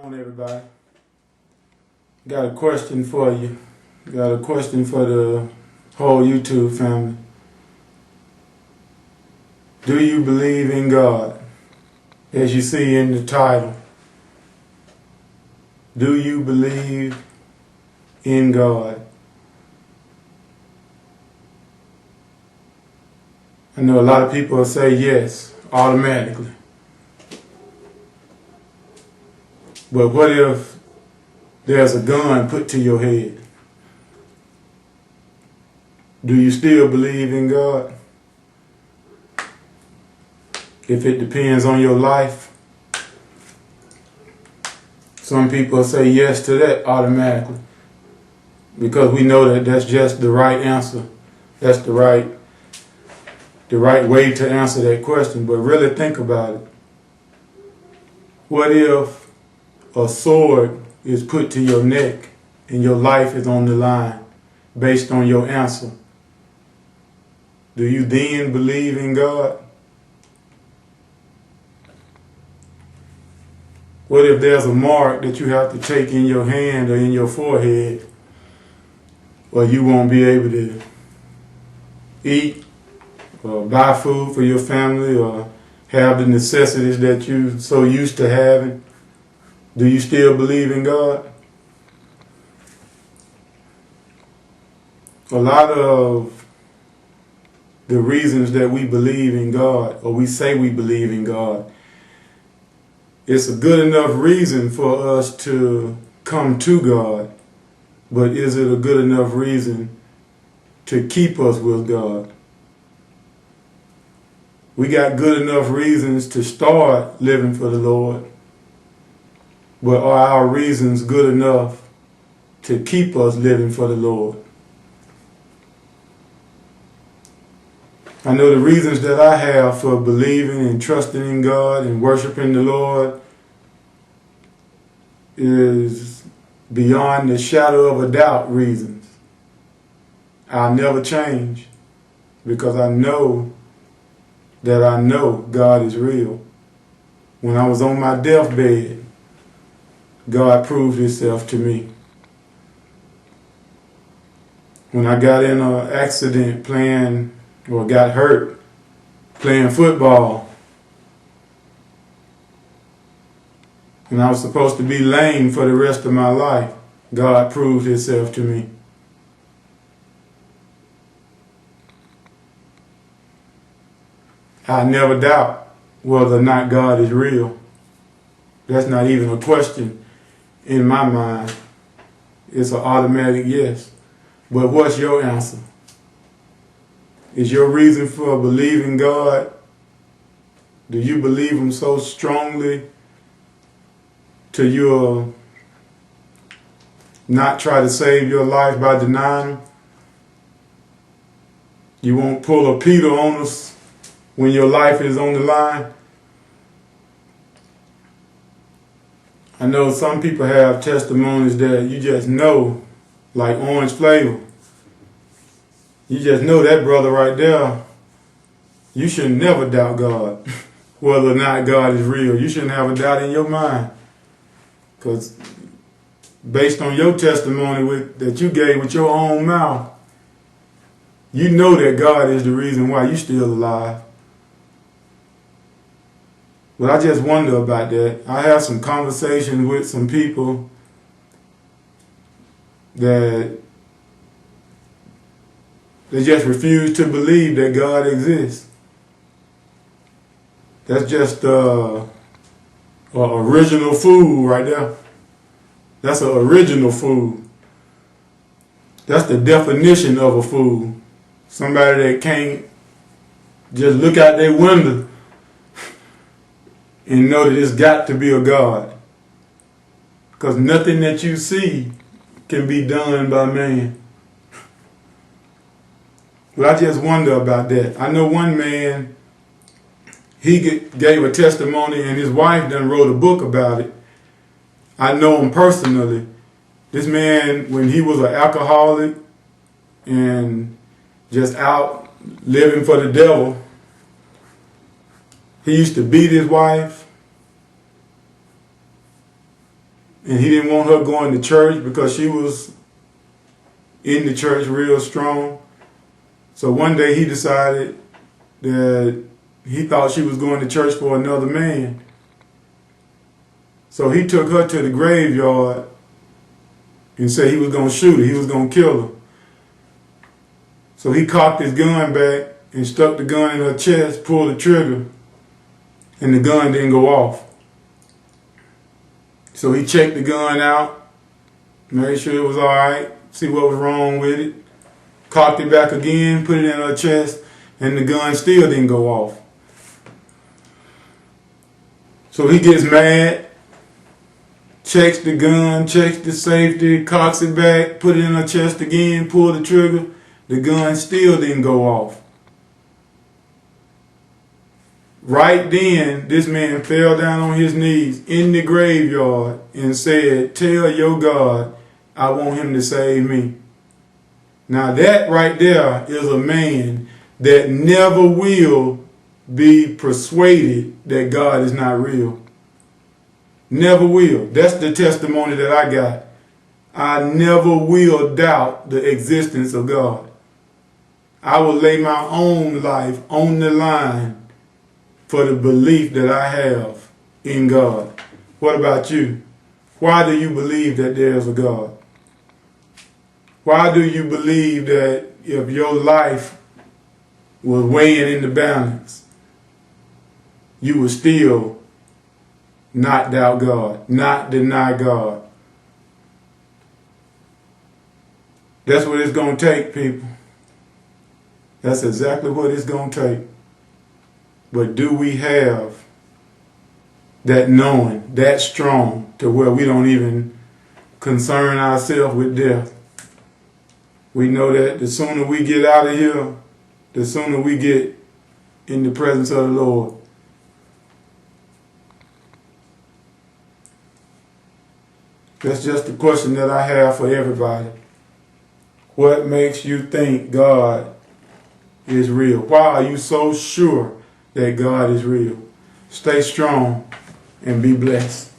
on, everybody? Got a question for you. Got a question for the whole YouTube family. Do you believe in God? As you see in the title. Do you believe in God? I know a lot of people will say yes, automatically. But what if there's a gun put to your head? Do you still believe in God? If it depends on your life, some people say yes to that automatically because we know that that's just the right answer. That's the right way to answer that question. But really think about it. What if a sword is put to your neck and your life is on the line based on your answer? Do you then believe in God? What if there's a mark that you have to take in your hand or in your forehead, or you won't be able to eat or buy food for your family or have the necessities that you're so used to having? Do you still believe in God? A lot of the reasons that we believe in God, or we say we believe in God, it's a good enough reason for us to come to God, but is it a good enough reason to keep us with God? We got good enough reasons to start living for the Lord, but are our reasons good enough to keep us living for the Lord? I know the reasons that I have for believing and trusting in God and worshiping the Lord is beyond the shadow of a doubt reasons. I'll never change because I know that I know God is real. When I was on my deathbed, God proved Himself to me. When I got in an accident playing, or got hurt playing football, and I was supposed to be lame for the rest of my life, God proved Himself to me. I never doubt whether or not God is real. That's not even a question in my mind. It's an automatic yes. But what's your answer? Is your reason for believing God, do you believe Him so strongly till you'll not try to save your life by denying Him? You won't pull a Peter on us when your life is on the line? I know some people have testimonies that you just know, like Orange Flavor. You just know that brother right there. You should never doubt God, whether or not God is real. You shouldn't have a doubt in your mind. Because based on your testimony that you gave with your own mouth, you know that God is the reason why you're still alive. But I just wonder about that. I have some conversations with some people that they just refuse to believe that God exists. That's just original food right there. That's an original food. That's the definition of a fool. Somebody that can't just look out their window and know that it's got to be a God. Because nothing that you see can be done by man. But I just wonder about that. I know one man, he gave a testimony and his wife done wrote a book about it. I know him personally. This man, when he was an alcoholic and just out living for the devil, he used to beat his wife. And he didn't want her going to church because she was in the church real strong. So one day he decided that he thought she was going to church for another man. So he took her to the graveyard and said he was going to shoot her. He was going to kill her. So he cocked his gun back and stuck the gun in her chest, pulled the trigger, and the gun didn't go off. So he checked the gun out, made sure it was all right, see what was wrong with it, cocked it back again, put it in her chest, and the gun still didn't go off. So he gets mad, checks the gun, checks the safety, cocks it back, put it in her chest again, pull the trigger, the gun still didn't go off. Right then, this man fell down on his knees in the graveyard and said, "Tell your God I want him to save me." Now that right there is a man that never will be persuaded that God is not real. Never will. That's the testimony that I got. I never will doubt the existence of God. I will lay my own life on the line for the belief that I have in God. What about you? Why do you believe that there is a God? Why do you believe that if your life was weighing in the balance, you would still not doubt God, not deny God? That's what it's going to take, people. That's exactly what it's going to take. But do we have that knowing, that strong, to where we don't even concern ourselves with death? We know that the sooner we get out of here, the sooner we get in the presence of the Lord. That's just the question that I have for everybody. What makes you think God is real? Why are you so sure that God is real? Stay strong and be blessed.